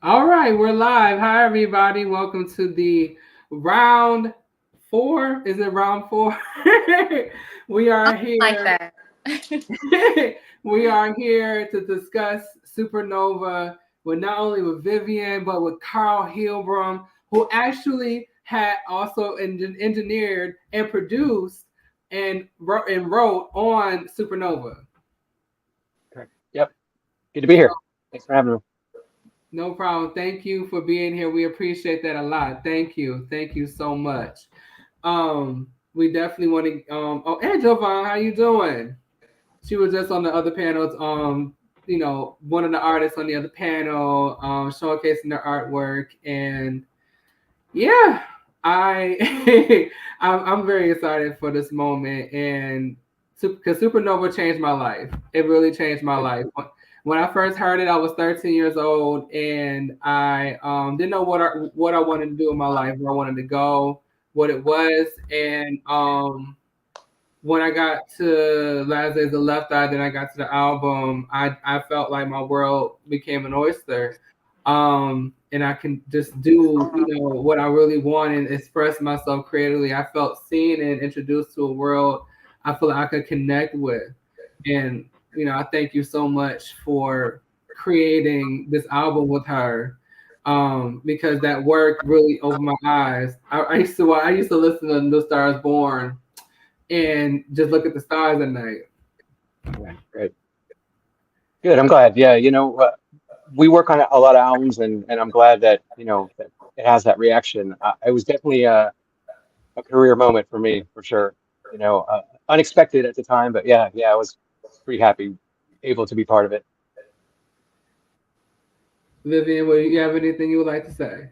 All right, we're live. Hi, everybody. Welcome to the round four. Is it round four? we are Like here. that. we are here to discuss Supernova with not only with Vivian but with Carl Hilbram, who actually had also engineered and produced and wrote on Supernova. Correct. Yep. Good to be here. Thanks for having me. No problem. Thank you for being here. We appreciate that a lot. Thank you. Thank you so much. We definitely want to oh, hey Jovan, how you doing? She was just on the other panels, one of the artists on the other panel, showcasing their artwork. And yeah, I I'm very excited for this moment, and because Supernova changed my life. It really changed my Good. life. When I first heard it, I was 13 years old, and I didn't know what I wanted to do in my life, where I wanted to go, what it was. And when I got to Last Days of Left Eye, then I got to the album, I felt like my world became an oyster. And I can just do, what I really want and express myself creatively. I felt seen and introduced to a world I feel like I could connect with. And, I thank you so much for creating this album with her. Because that work really opened my eyes. I used to listen to New Stars Born and just look at the stars at night. Yeah, great. Good. I'm glad. Yeah, we work on a lot of albums, and I'm glad that that it has that reaction. It was definitely a career moment for me, for sure. Unexpected at the time, but yeah, I was pretty happy able to be part of it. Vivian, will you have anything you would like to say?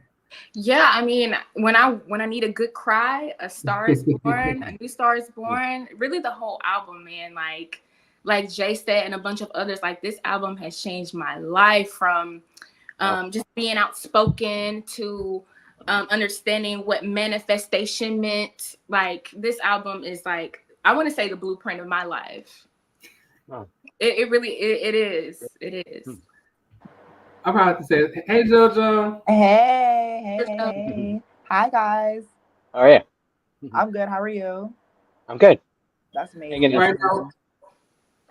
Yeah, I mean, when I need a good cry, a star is born, a new star is born. Really, the whole album, man. Like Jay said, and a bunch of others. Like this album has changed my life from Wow. just being outspoken to understanding what manifestation meant. Like this album is like I want to say the blueprint of my life. Wow. It really it is. It Hmm. is. I'm proud to say, hey Jojo. Hey, hey, hey, hey. Hi, guys. Oh yeah. Mhm. I'm good. How are you? I'm good. That's Hanging amazing. in. That's Right now, amazing.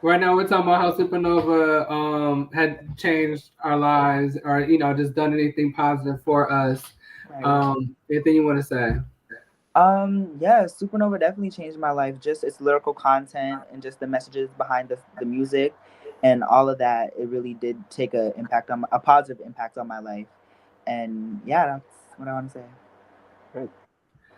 right now we're talking about how Supernova had changed our lives, or just done anything positive for us. Right. Anything you want to say? Yeah, Supernova definitely changed my life. Just its lyrical content and just the messages behind the music and all of that. It really did take a positive impact on my life. And yeah, that's what I want to say. Great.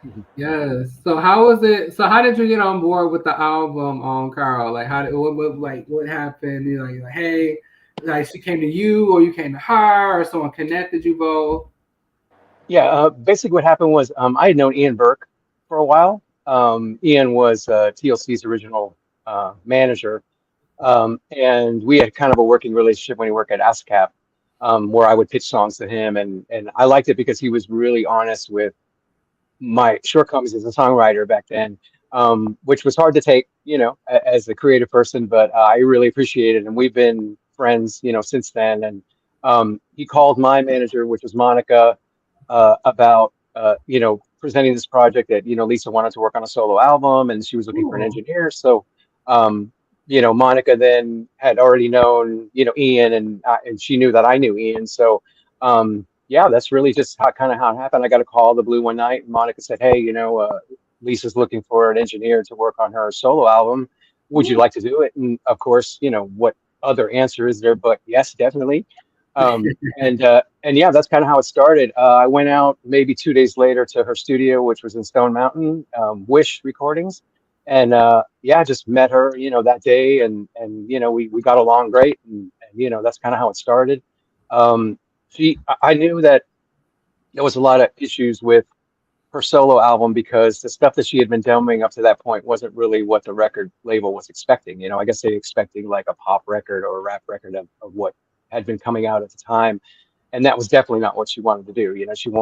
Mhm. Yes. So how was it? So how did you get on board with the album, Carl? Like how did what happened? You're like, hey, like she came to you, or you came to her, or someone connected you both. Yeah, basically what happened was I had known Ian Burke for a while. Ian was TLC's original manager, and we had kind of a working relationship when he worked at ASCAP, where I would pitch songs to him, and I liked it because he was really honest with my shortcomings as a songwriter back then, which was hard to take, as a creative person, but I really appreciate it, and we've been friends, since then. And he called my manager, which was Monica, about presenting this project that Lisa wanted to work on a solo album, and she was looking for an Cool. engineer. So, Monica then had already known Ian, and she knew that I knew Ian. So. Yeah, that's really just kind of how it happened. I got a call the blue one night, and Monica said, "Hey, Lisa's looking for an engineer to work on her solo album. Would you Ooh. like to do it?" And of course, what other answer is there but yes, definitely. And yeah, that's kind of how it started. I went out maybe 2 days later to her studio, which was in Stone Mountain, Wish Recordings, and yeah, just met her, that day, and we got along great, and that's kind of how it started. I knew that there was a lot of issues with her solo album because the stuff that she had been demoing up to that point wasn't really what the record label was expecting. I guess they expecting like a pop record or a rap record of what had been coming out at the time. And that was definitely not what she wanted to do.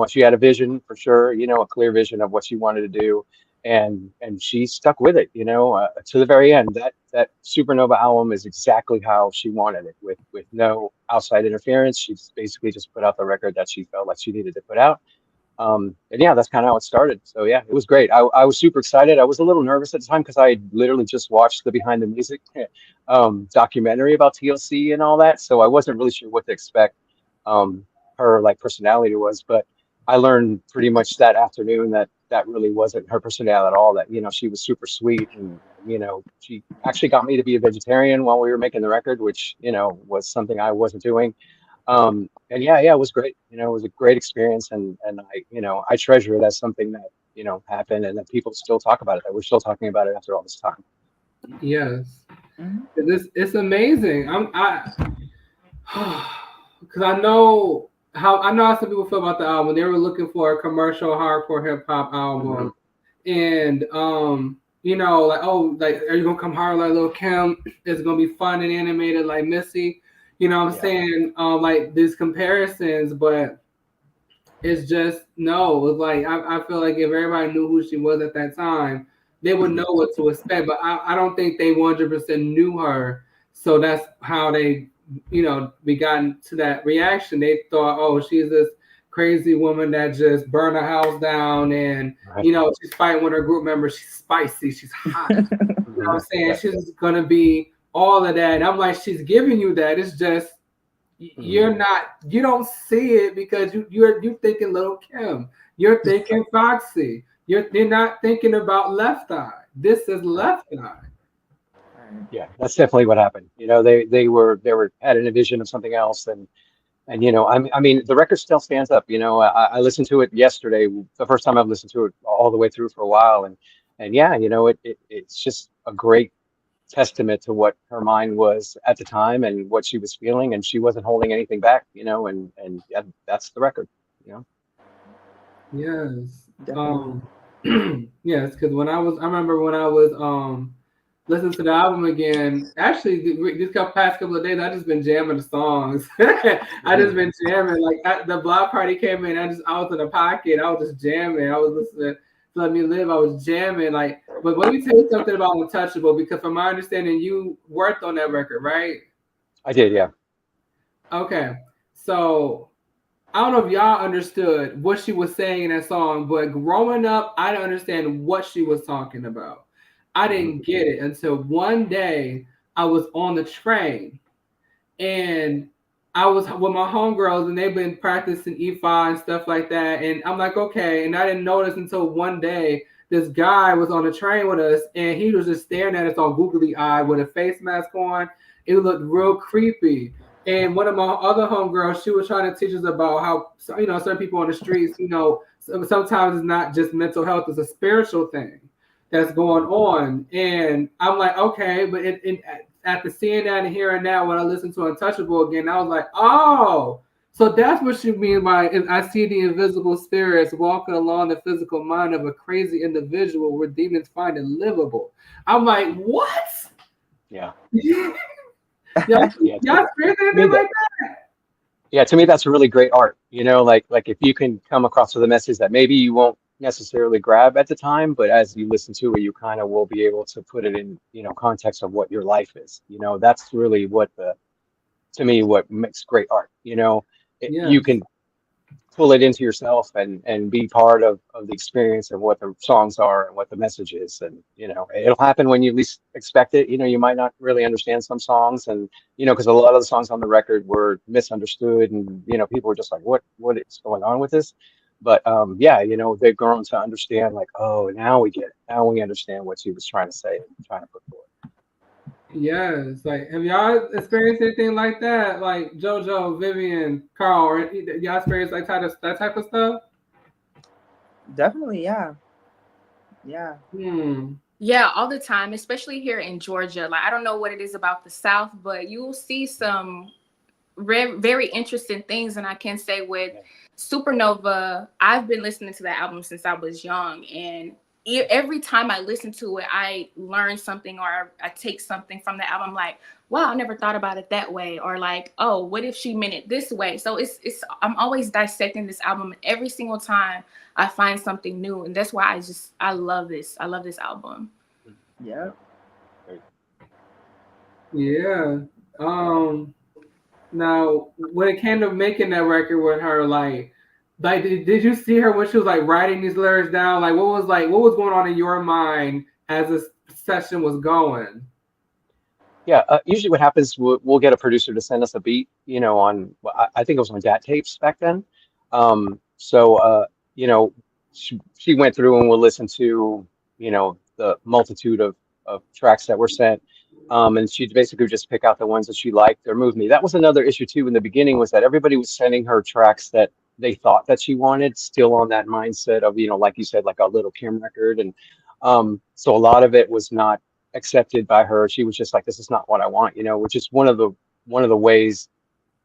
She had a vision for sure, a clear vision of what she wanted to do. and she stuck with it, to the very end. That Supernova album is exactly how she wanted it, with no outside interference. She's basically just put out the record that she felt like she needed to put out. And yeah, that's kind of how it started. So yeah, it was great. I was super excited. I was a little nervous at the time because I literally just watched the Behind the Music documentary about TLC and all that. So I wasn't really sure what to expect. Her like personality was, but I learned pretty much that afternoon that that really wasn't her personality at all. That she was super sweet, and she actually got me to be a vegetarian while we were making the record, which was something I wasn't doing. And yeah, it was great. It was a great experience, and I treasure it as something that happened and that people still talk about it. That we're still talking about it after all this time. Yes, Mhm. it's amazing. Because I know how some people feel about the album. They were looking for a commercial hardcore hip hop album, and like, oh, like, are you gonna come hard like Lil Kim? It's gonna be fun and animated like Missy. You know what I'm Yeah. saying? Like these comparisons, but it's just no. It's like I feel like if everybody knew who she was at that time, they would know what to expect. But I don't think they 100% knew her. So that's how they, we gotten to that reaction. They thought, oh, she's this crazy woman that just burned a house down, and Right. she's fighting with her group members. She's spicy. She's hot. You know what I'm saying? Yeah. She's gonna be all of that. And I'm like, she's giving you that. It's just you're not, you don't see it because you're thinking Little Kim, you're thinking Foxy, you're not thinking about Left Eye. This is Right. Left Eye. Yeah, that's definitely what happened. They were had a vision of something else, and I mean, the record still stands up. I listened to it yesterday, the first time I've listened to it all the way through for a while, and yeah, it's just a great testament to what her mind was at the time and what she was feeling, and she wasn't holding anything back, and yeah, that's the record, you know. Yes. Definitely. Yes, because I remember when I was listening to the album again. Actually, past couple of days, I just been jamming the songs. I just been jamming. Like the block party came in, I was in the pocket. I was just jamming. I was listening to Let Me Live. I was jamming. Like, but let me tell you something about Untouchable, because from my understanding, you worked on that record, right? I did, yeah. Okay, so I don't know if y'all understood what she was saying in that song, but growing up, I didn't understand what she was talking about. I Hmm. didn't get it until one day I was on the train and I was with my homegirls and they've been practicing E5 and stuff like that. And I'm like, okay. And I didn't notice until one day this guy was on the train with us and he was just staring at us all googly eyed with a face mask on. It looked real creepy. And one of my other homegirls, she was trying to teach us about how, certain people on the streets, sometimes it's not just mental health, it's a spiritual thing that's going on. And I'm like, okay, but after seeing that and hearing that, when I listened to Untouchable again, I was like, oh, so that's what you mean by I see the invisible spirits walking along the physical mind of a crazy individual where demons find it livable. I'm like, what? Yeah. y'all, Yeah, y'all experienced to me anything that like that? yeah, to me that's really great art. Like if you can come across with a message that maybe you won't necessarily grab at the time, but as you listen to it, you kind of will be able to put it in, context of what your life is. That's really to me what makes great art. You Yes. can pull it into yourself and be part of the experience of what the songs are and what the message is, and it'll happen when you least expect it. You might not really understand some songs, and because a lot of the songs on the record were misunderstood, and people were just like, what is going on with this? But yeah, they've grown to understand, like, oh, now we get it, now we understand what she was trying to say and trying to put forward. Yes. Like, have y'all experienced anything like that? Like JoJo, Vivian, Carl, or y'all experienced like that type of stuff? Definitely, yeah. Yeah. Yeah, all the time, especially here in Georgia. Like, I don't know what it is about the South, but you will see some very interesting things. And I can say with Yeah. Supernova, I've been listening to that album since I was young. And every time I listen to it, I learn something or I take something from the album. Like, wow, I never thought about it that way. Or like, oh, what if she meant it this way? So it's I'm always dissecting this album, and every single time I find something new, and that's why I love this. I love this album. Yeah. Yeah. Um. Now, when it came to making that record with her, like did you see her when she was like writing these lyrics down? Like, what was going on in your mind as this session was going? Yeah, usually what happens, we'll get a producer to send us a beat, on, well, I think it was on DAT tapes back then. So, you know, she went through and we'll listen to, the multitude of tracks that were sent. And she'd basically just pick out the ones that she liked or moved me. That was another issue too in the beginning, was that everybody was sending her tracks that they thought that she wanted, still on that mindset of, like you said, like a Little Kim record. And so a lot of it was not accepted by her. She was just like, this is not what I want, which is one of the ways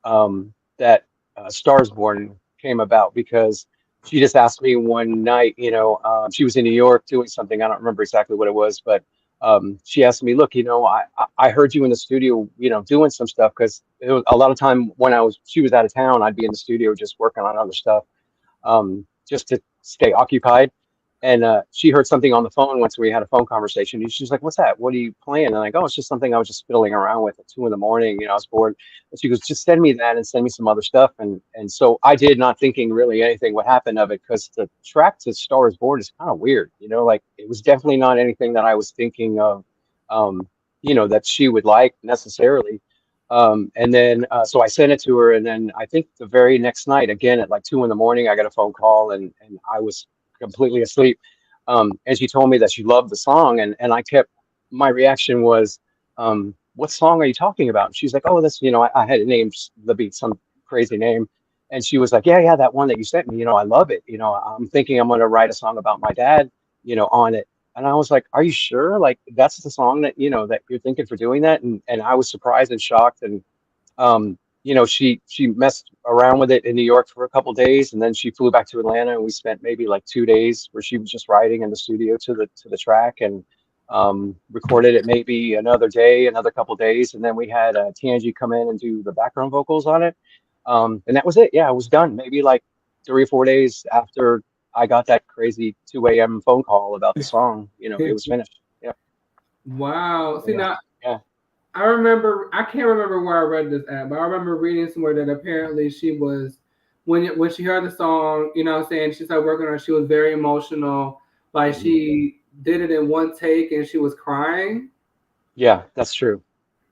that Stars Born came about, because she just asked me one night, she was in New York doing something. I don't remember exactly what it was, but she asked me, look, I heard you in the studio, doing some stuff, because it was a lot of time when she was out of town, I'd be in the studio just working on other stuff, just to stay occupied. And she heard something on the phone once. We had a phone conversation. And she's like, "What's that? What are you playing?" And I go, "Oh, it's just something I was just fiddling around with at 2 in the morning. I was bored." And she goes, "Just send me that and send me some other stuff." And so I did, not thinking really anything would happen of it, because the track to Star is Born is kind of weird. Like, it was definitely not anything that I was thinking of, that she would like necessarily. And then so I sent it to her, and then I think the very next night, again at like 2 in the morning, I got a phone call, and I was completely asleep. And she told me that she loved the song, and my reaction was, what song are you talking about? And she's like, oh, that's, I had named the beat some crazy name. And she was like, yeah, yeah, that one that you sent me, I love it. I'm thinking I'm going to write a song about my dad, on it. And I was like, are you sure? Like, that's the song that, that you're thinking for doing that? And I was surprised and shocked. And she messed around with it in New York for a couple days, and then she flew back to Atlanta, and we spent maybe like 2 days where she was just writing in the studio to the track, and recorded it maybe another day, another couple days, and then we had Tangi come in and do the background vocals on it, and that was it. Yeah, it was done. Maybe like 3 or 4 days after I got that crazy 2 a.m. phone call about the song, it was finished. Yeah. Wow. See Yeah. now, Yeah. I can't remember where I read this at, but I remember reading somewhere that apparently she was, when she heard the song, saying she started working on it, she was very emotional. Like, Mhm. she did it in one take and she was crying. Yeah, that's true.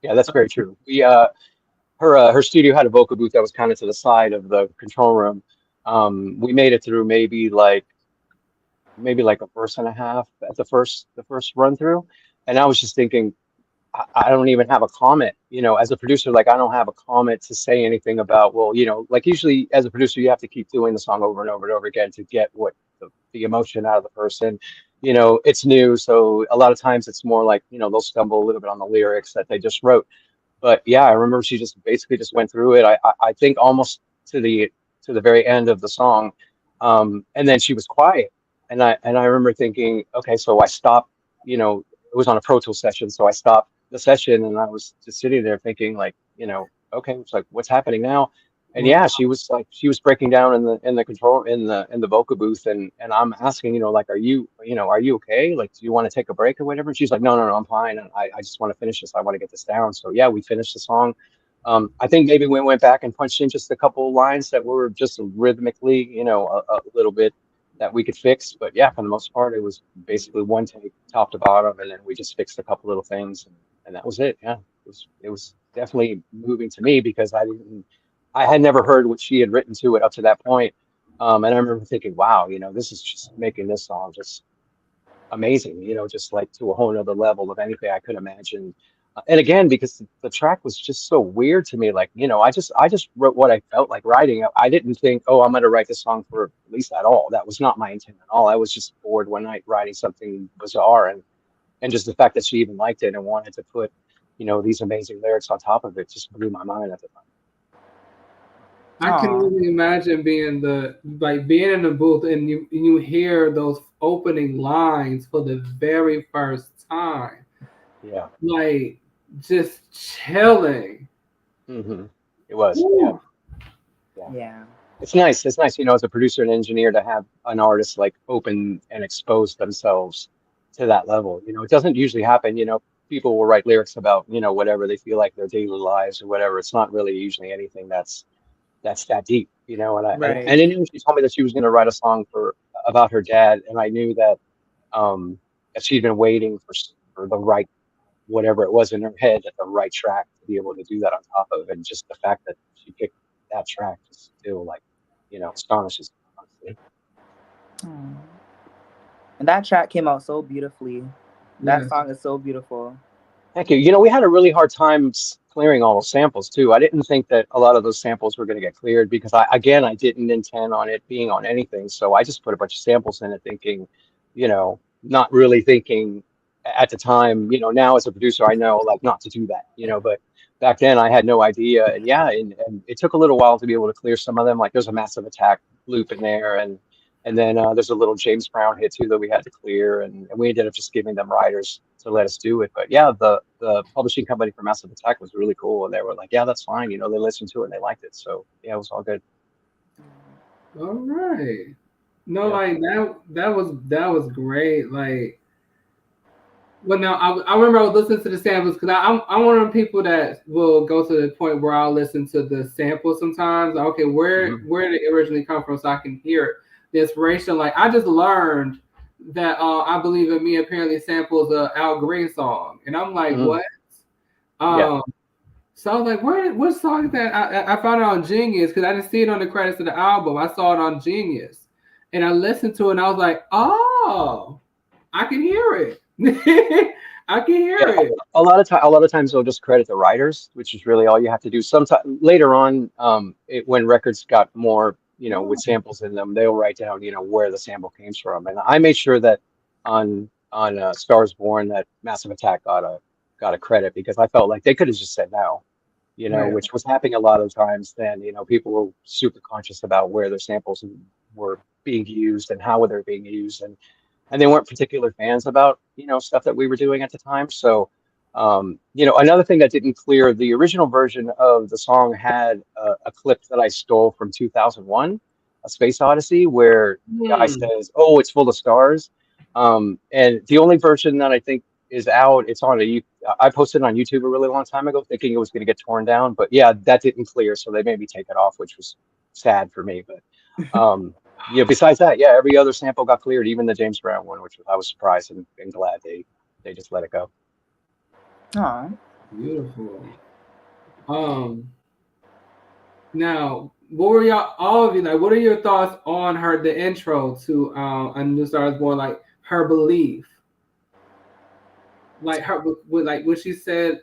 Yeah, that's very true. Her studio had a vocal booth that was kind of to the side of the control room. We made it through maybe like a verse and a half at the first run through, and I was just thinking, I don't even have a comment, as a producer, like I don't have a comment to say anything about, well, like usually as a producer, you have to keep doing the song over and over and over again to get what the emotion out of the person. It's new, so a lot of times it's more like, they'll stumble a little bit on the lyrics that they just wrote. But yeah, I remember she just basically just went through it. I think almost to the very end of the song, and then she was quiet, and I remember thinking, okay, so I stopped. It was on a Pro Tool session, so I stopped the session, and I was just sitting there thinking, like, okay, it's like, what's happening now? And Wow. yeah, she was breaking down in the control in the vocal booth, and I'm asking, like, are you okay? Like, do you want to take a break or whatever? And she's like, no, no, no, I'm fine. And I just want to finish this. I want to get this down. So yeah, we finished the song. I think maybe we went back and punched in just a couple of lines that were just rhythmically, a little bit that we could fix. But yeah, for the most part, it was basically one take, top to bottom, and then we just fixed a couple little things, and that was it. Yeah, it was definitely moving to me, because I had never heard what she had written to it up to that point. And I remember thinking, wow, this is just making this song just amazing, just like to a whole nother level of anything I could imagine. And again, because the track was just so weird to me, like, I just wrote what I felt like writing. I didn't think, oh, I'm going to write this song for Lisa at all. That was not my intent at all. I was just bored one night writing something bizarre, and just the fact that she even liked it and wanted to put, these amazing lyrics on top of it just blew my mind at the time. I can Oh, only imagine being in the booth and you hear those opening lines for the very first time, Yeah. like just chilling. Hmm. It was. Yeah. Woo. Yeah. yeah. It's nice. It's nice, as a producer and engineer to have an artist like open and expose themselves to that level. It doesn't usually happen. People will write lyrics about, whatever they feel like their daily lives or whatever. It's not really usually anything that's that deep, and Right. I knew she told me that she was going to write a song for about her dad, and I knew um that she'd been waiting for the right whatever it was in her head at the right track to be able to do that on top of, and just the fact that she picked that track just still like astonishes me, honestly. Oh. And that track came out so beautifully. That Yes. song is so beautiful. Thank you. We had a really hard time clearing all the samples too. I didn't think that a lot of those samples were going to get cleared because I didn't intend on it being on anything. So I just put a bunch of samples in it thinking, not really thinking at the time, now as a producer, I know like not to do that, but back then I had no idea. And yeah, and it took a little while to be able to clear some of them. Like there's a Massive Attack loop in there, and then there's a little James Brown hit too that we had to clear, and we ended up just giving them writers to let us do it. But yeah, the publishing company for Massive Attack was really cool, and they were like, "Yeah, that's fine." They listened to it and they liked it, so yeah, it was all good. All right. No, Yeah. like that was great. Like, well, now I remember I was listening to the samples because I'm one of the people that will go to the point where I'll listen to the samples sometimes. Like, okay, Hmm. where did it originally come from, so I can hear it, the inspiration. Like I just learned that I Believe in Me apparently samples a Al Green song, and I'm like, Hmm. what? Yeah. Um, so I was like, what song is that? I found it on Genius because I didn't see it on the credits of the album. I saw it on Genius, and I listened to it, and I was like, oh, I can hear it. I can hear Yeah, it. a lot of times they'll just credit the writers, which is really all you have to do. Sometime later on, when records got more, with Oh, samples in them, they'll write down, where the sample came from. And I made sure that on Stars Born that Massive Attack got a credit because I felt like they could have just said no, right. which was happening a lot of times. Then, people were super conscious about where their samples were being used and how they're being used, and they weren't particular fans about stuff that we were doing at the time. So another thing that didn't clear, the original version of the song had a clip that I stole from 2001, A Space Odyssey, where the guy Hmm. says, "Oh, it's full of stars," and the only version that I think is out, it's on I posted it on YouTube a really long time ago thinking it was going to get torn down, but yeah, that didn't clear, so they made me take it off, which was sad for me. But um yeah, besides that, yeah, every other sample got cleared, even the James Brown one, which I was surprised and glad they just let it go. Aw. Beautiful. Um. Now, what were y'all all of you like? What are your thoughts on her the intro to A New Star Is Born? Like her belief, like her with like when she said,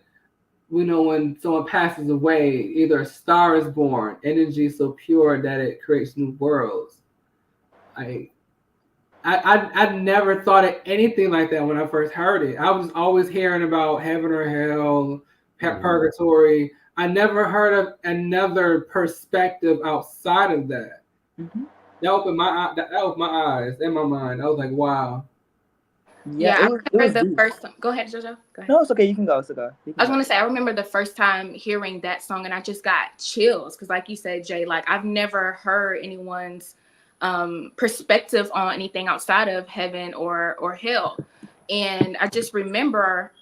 we know when someone passes away, either a star is born, energy so pure that it creates new worlds. I I never thought of anything like that when I first heard it. I was always hearing about heaven or hell, Hmm. purgatory. I never heard of another perspective outside of that. Hmm. That opened my eyes and my mind. I was like, wow. Yeah, Yeah, I it remember was the deep. first. Go ahead, Jojo. Go ahead. No, it's okay. You can go. It's okay. You I can was go. gonna say I remember the first time hearing that song and I just got chills because, like you said, Jay, like I've never heard anyone's perspective on anything outside of heaven or hell, and I just remember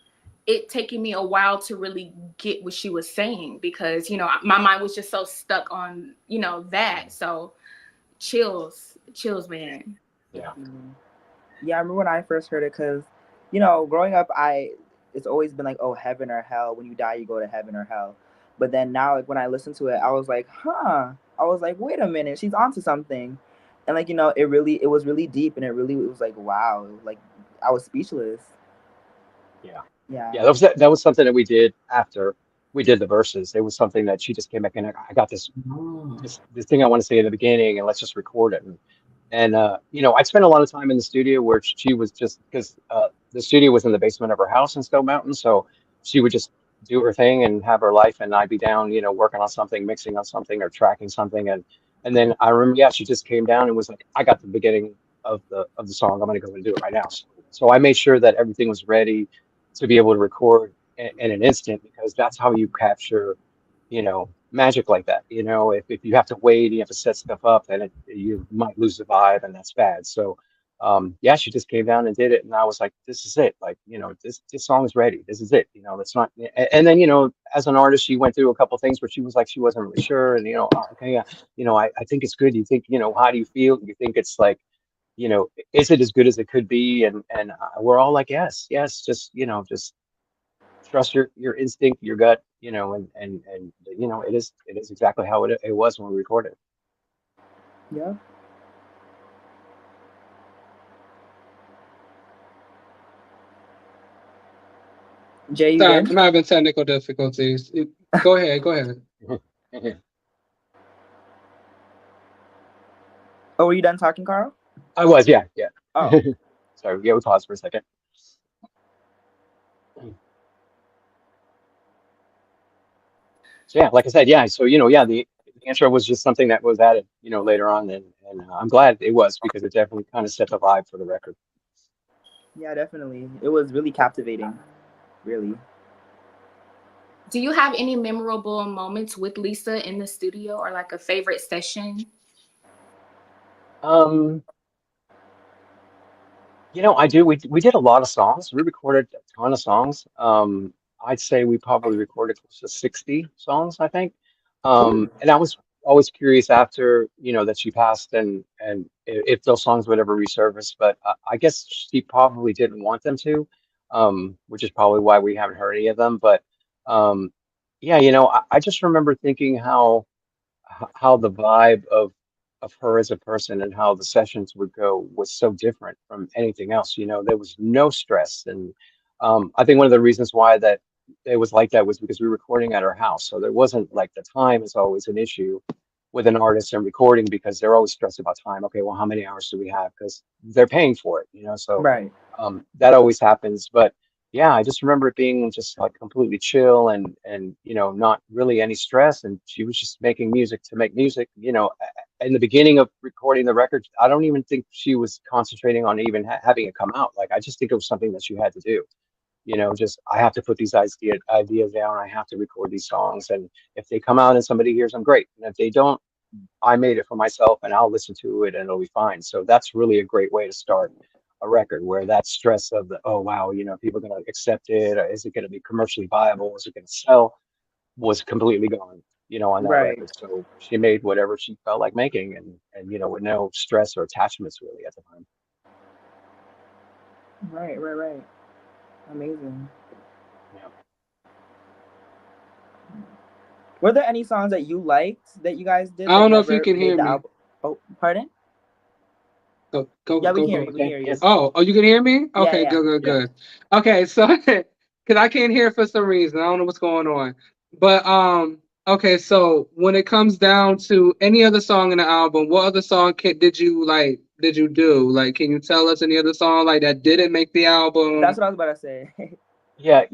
it taking me a while to really get what she was saying because my mind was just so stuck on that. So chills, man. Yeah. Mhm. Yeah, I remember when I first heard it because, growing up, it's always been like, oh, heaven or hell. When you die, you go to heaven or hell. But then now, like when I listened to it, I was like, huh. I was like, wait a minute, she's onto something, and like it was really deep, and it was like, wow, like I was speechless. Yeah. Yeah. Yeah, that was something that we did after we did the verses. It was something that she just came back and I got this Oh, this this thing I want to say in the beginning, and let's just record it. And I spent a lot of time in the studio where she was just because the studio was in the basement of her house in Stone Mountain, so she would just do her thing and have her life, and I'd be down, working on something, mixing on something, or tracking something, and then I remember, yeah, she just came down and was like, I got the beginning of the song. I'm gonna go and do it right now. So I made sure that everything was ready to be able to record in an instant, because that's how you capture, magic like that. If you have to wait, you have to set stuff up, then you might lose the vibe, and that's bad. So yeah, she just came down and did it, and I was like, this is it. Like, this song is ready. This is it. Let's not. And then, as an artist, she went through a couple things where she was like, she wasn't really sure, and oh, okay, yeah, I think it's good. You think, how do you feel? You think it's like, is it as good as it could be? And we're all like, yes, yes, just trust your instinct, your gut, and it is exactly how it was when we recorded. Yeah. Jay, you Sorry, good? I'm having technical difficulties. Go ahead, go ahead. Oh, were you done talking, Carl? I was, yeah, yeah. Oh, Sorry, yeah, we paused for a second. So yeah, like I said, yeah. So yeah, the intro was just something that was added, later on, and I'm glad it was, because it definitely kind of set the vibe for the record. yeah, definitely. It was really captivating. Really. Do you have any memorable moments with Lisa in the studio, or like a favorite session? Um, I do. We did a lot of songs. We recorded a ton of songs. I'd say we probably recorded close to 60 songs, I think. Ooh. And I was always curious after, that she passed, and if those songs would ever resurface. But I guess she probably didn't want them to, which is probably why we haven't heard any of them. But um, yeah, I just remember thinking how the vibe of her as a person and how the sessions would go was so different from anything else. There was no stress, and I think one of the reasons why that it was like that was because we were recording at her house, so there wasn't like the time is always an issue with an artist and recording, because they're always stressed about time. Okay, well, how many hours do we have? Because they're paying for it, so Right. that always happens. But yeah, I just remember it being just like completely chill, and not really any stress, and she was just making music to make music. In the beginning of recording the record, I don't even think she was concentrating on even having it come out. Like, I just think it was something that she had to do. Just, I have to put these ideas down. I have to record these songs, and if they come out and somebody hears them, great. And if they don't, I made it for myself, and I'll listen to it and it'll be fine. So that's really a great way to start a record, where that stress of the, oh wow, people are going to accept it, or is it going to be commercially viable, is it going to sell, was completely gone, on that Right. record. So she made whatever she felt like making, and with no stress or attachments really at the time. Right. Right. Right. Amazing. Yeah. Were there any songs that you liked that you guys did I but don't know if you never can made hear the me. album? Oh, pardon? Go, go, Yeah, we go, can hear go. you. We can Okay. hear Yeah. you. Oh, you can hear me? Yeah. Okay, Yeah. good, good, Yeah. good. Okay, so because I can't hear for some reason, I don't know what's going on. But okay, so when it comes down to any other song in the album, what other song did you like? Did you do? Like, can you tell us any other song like that didn't make the That's album? what I was about to say. Yeah.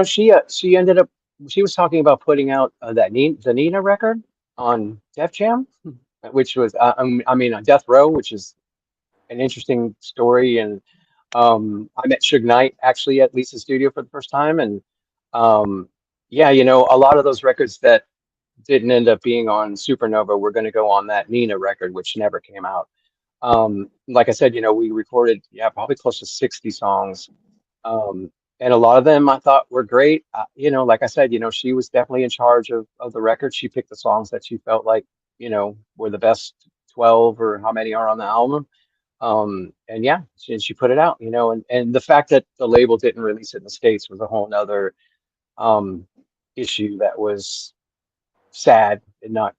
She ended up, she was talking about putting out the Nina record on Def Jam, which was on Death Row, which is an interesting story. And I met Suge Knight actually at Lisa's studio for the first time, and yeah, a lot of those records that didn't end up being on Supernova were going to go on that Nina record, which never came out. Like I said, we recorded, yeah, probably close to 60 songs, um, and a lot of them I thought were great. Like I said, she was definitely in charge of the record. She picked the songs that she felt like, were the best 12 or how many are on the album. And yeah, she put it out, and the fact that the label didn't release it in the States was a whole nother um, issue that was sad and not,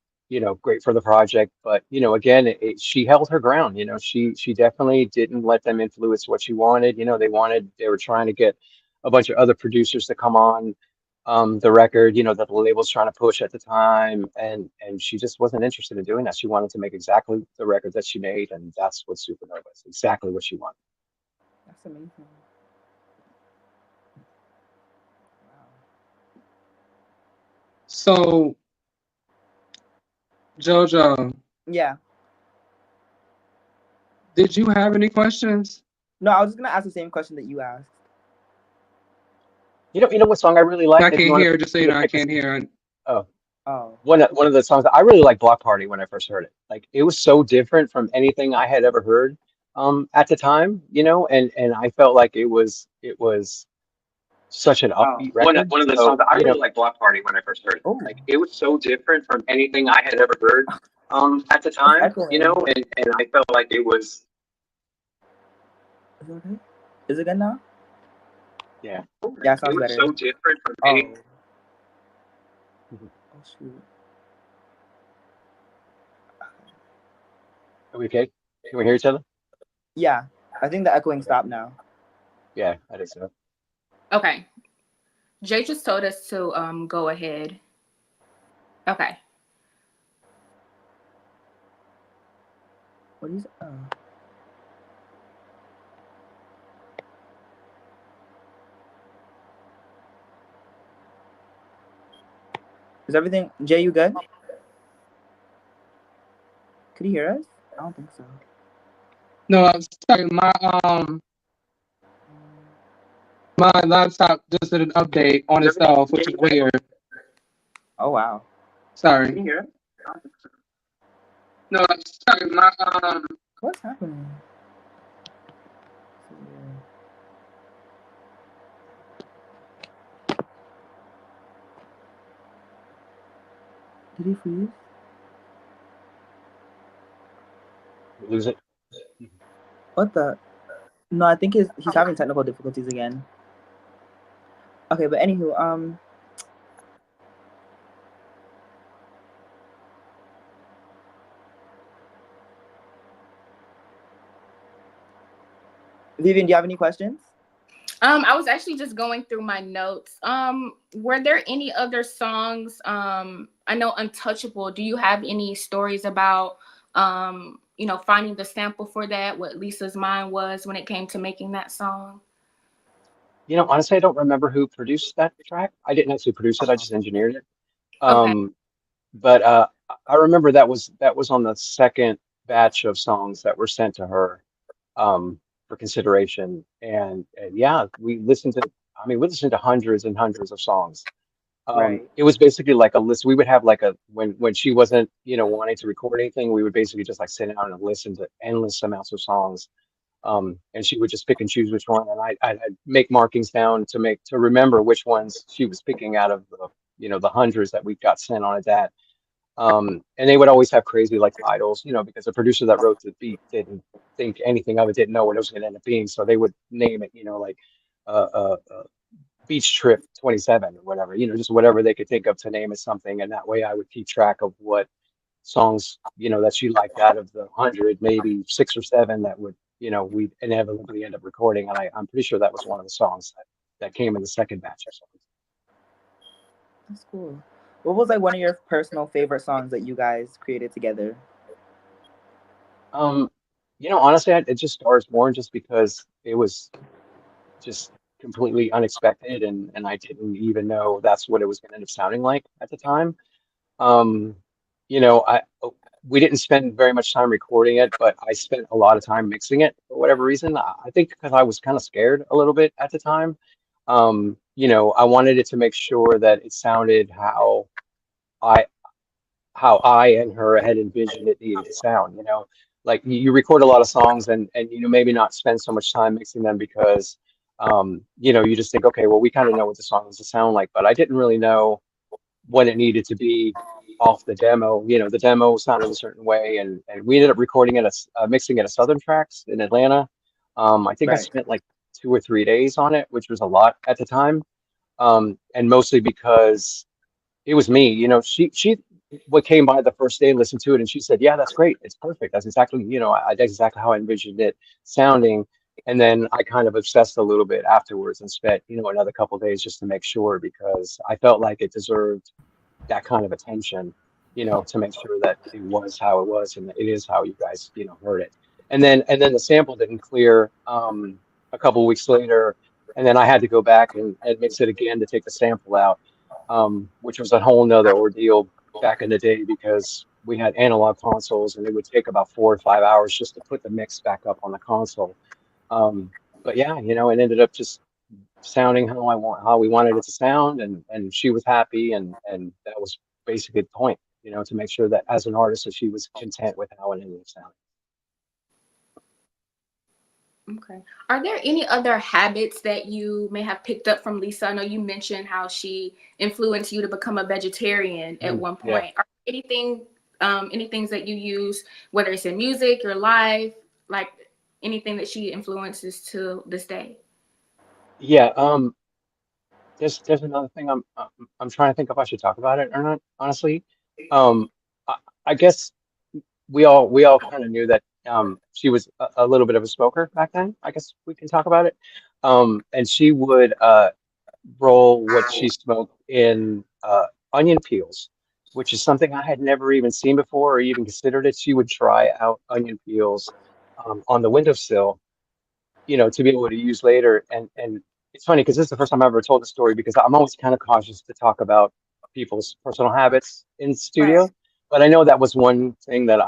great for the project. But again, she held her ground. She definitely didn't let them influence what she wanted. They were trying to get a bunch of other producers to come on the record, that the label's trying to push at the time, and she just wasn't interested in doing that. She wanted to make exactly the record that she made, and that's what Supernova is, exactly what she wanted. That's amazing. Wow. So, JoJo, Yeah. did you have any questions? No, I was just gonna ask the same question that you asked. You know what song I really like? I If you can't want hear. Just so me you to know, I pick can't hear. oh, Oh. one of the songs I really like, Block Party, when I first heard it. Like it was so different from anything I had ever heard at the time, and I felt like it was such an Oh. upbeat record. One of the songs So, that I really like, Block Party, when I first heard it. like Oh. it was so different from anything I had ever heard at the It's time, echoing. and I felt like it was Is it okay? Is it good now? yeah. Yeah, it sounds It was better. so different from Oh. any. Oh shoot. Are we okay? Can we hear each other? Yeah, I think the echoing stopped now. Yeah, I think so. Okay. Jay just told us to go ahead. Okay. What is? Is everything? Jay, you good? Could you hear us? I don't think so. No, I'm sorry. My laptop just did an update on itself, which is weird. Oh wow. Sorry. Can you hear us? No, I'm sorry. What's happening? Did he freeze? Lose it. What the? No, I think he's having technical difficulties again. Okay, but anywho, Vivian, do you have any questions? I was actually just going through my notes. Were there any other songs? I know Untouchable. Do you have any stories about finding the sample for that? What Lisa's mind was when it came to making that song? Honestly, I don't remember who produced that track. I didn't actually produce it. I just engineered it. Okay. But I remember that was on the second batch of songs that were sent to her for consideration. And yeah, we listened to hundreds and hundreds of songs. Right. It was basically like a list. We would have like when she wasn't, wanting to record anything, we would basically just like sit down and listen to endless amounts of songs. And she would just pick and choose which one, and I'd make markings down to remember which ones she was picking out of the hundreds that we got sent on a dat. And they would always have crazy like titles, because the producer that wrote the beat didn't think anything of it, didn't know what it was going to end up being, so they would name it, like Beach Trip 27 or whatever, just whatever they could think of to name it something, and that way I would keep track of what songs, that she liked out of the hundred, maybe six or seven that would, we'd inevitably end up recording. And I'm pretty sure that was one of the songs that came in the second batch or something. That's cool. What was like one of your personal favorite songs that you guys created together? Honestly, it just Stars Born, just because it was just completely unexpected, and I didn't even know that's what it was going to end up sounding like at the time. Um, I we didn't spend very much time recording it, but I spent a lot of time mixing it for whatever reason. I think because I was kind of scared a little bit at the time. I wanted it to make sure that it sounded I how I and her had envisioned it needed to sound. Like you record a lot of songs, and maybe not spend so much time mixing them because you just think, okay, well, we kind of know what the song is to sound like, but I didn't really know what it needed to be off the demo. The demo sounded a certain way, and we ended up recording it mixing it at Southern Tracks in Atlanta. I think I Right. spent like 2 or 3 days on it, which was a lot at the time. And mostly because it was me. She what came by the first day and listened to it, and she said, "Yeah, that's great. It's perfect. That's exactly, that's exactly how I envisioned it sounding." And then I kind of obsessed a little bit afterwards and spent, another couple of days just to make sure, because I felt like it deserved that kind of attention, to make sure that it was how it was and that it is how you guys, heard it. And then the sample didn't clear a couple of weeks later, and then I had to go back and mix it again to take the sample out. which was a whole nother ordeal back in the day because we had analog consoles and it would take about 4 or 5 hours just to put the mix back up on the console. Um, but yeah, it ended up just sounding how we wanted it to sound, and she was happy, and that was basically the point, to make sure that as an artist that she was content with how it ended up sounding. Okay. Are there any other habits that you may have picked up from Lisa? I know you mentioned how she influenced you to become a vegetarian at one Yeah. point. Are there any things that you use, whether it's in music, your life, like anything that she influences to this day? Yeah, there's another thing I'm trying to think if I should talk about it or not, honestly. Um, I, I guess we all kind of knew that she was a little bit of a smoker back then. I guess we can talk about it. And she would roll what she smoked in onion peels, which is something I had never even seen before or even considered it. She would try out onion peels on the windowsill, to be able to use later. And it's funny because this is the first time I've ever told the story because I'm always kind of cautious to talk about people's personal habits in Right. studio. But I know that was one thing that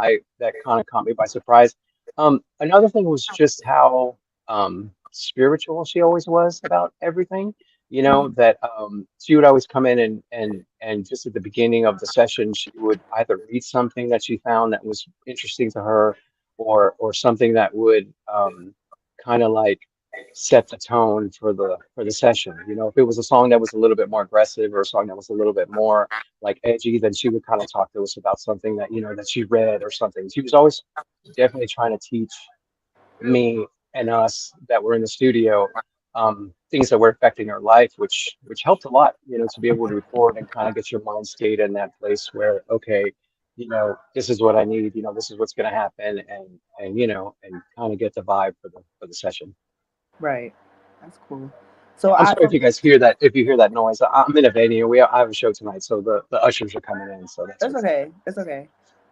kind of caught me by surprise. Another thing was just how spiritual she always was about everything. Mhm. That she would always come in and just at the beginning of the session, she would either read something that she found that was interesting to her, or something that would kind of like set the tone for the session. If it was a song that was a little bit more aggressive or a song that was a little bit more like edgy, then she would kind of talk to us about something that that she read or something. She was always definitely trying to teach me and us that were in the studio things that were affecting her life, which helped a lot, to be able to record and kind of get your mind state in that place where, okay, this is what I need, this is what's going to happen, and kind of get the vibe for the session. Right. That's cool. Yeah, So I'm I sorry if from you guys hear that. If you hear that noise, I'm in a venue. I have a show tonight, so the ushers are coming in. So that's It's what's. okay. It's okay.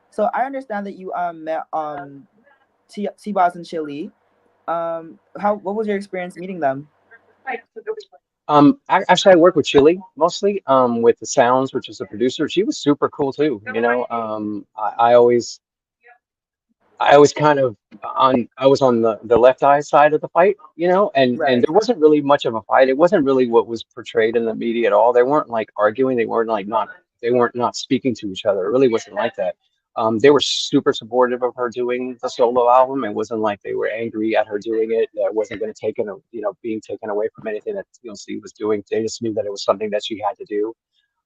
So I understand that you met T-Boz and Chili. How what was your experience meeting them? Actually, I work with Chili mostly. With the sounds, which is a producer. She was super cool too. I always kind of I was on the left eye side of the fight, and Right. there wasn't really much of a fight. It wasn't really what was portrayed in the media at all. They weren't like arguing. They weren't not speaking to each other. It really wasn't like that. They were super supportive of her doing the solo album. It wasn't like they were angry at her doing it. That wasn't going to being taken away from anything that TLC was doing. They just knew that it was something that she had to do,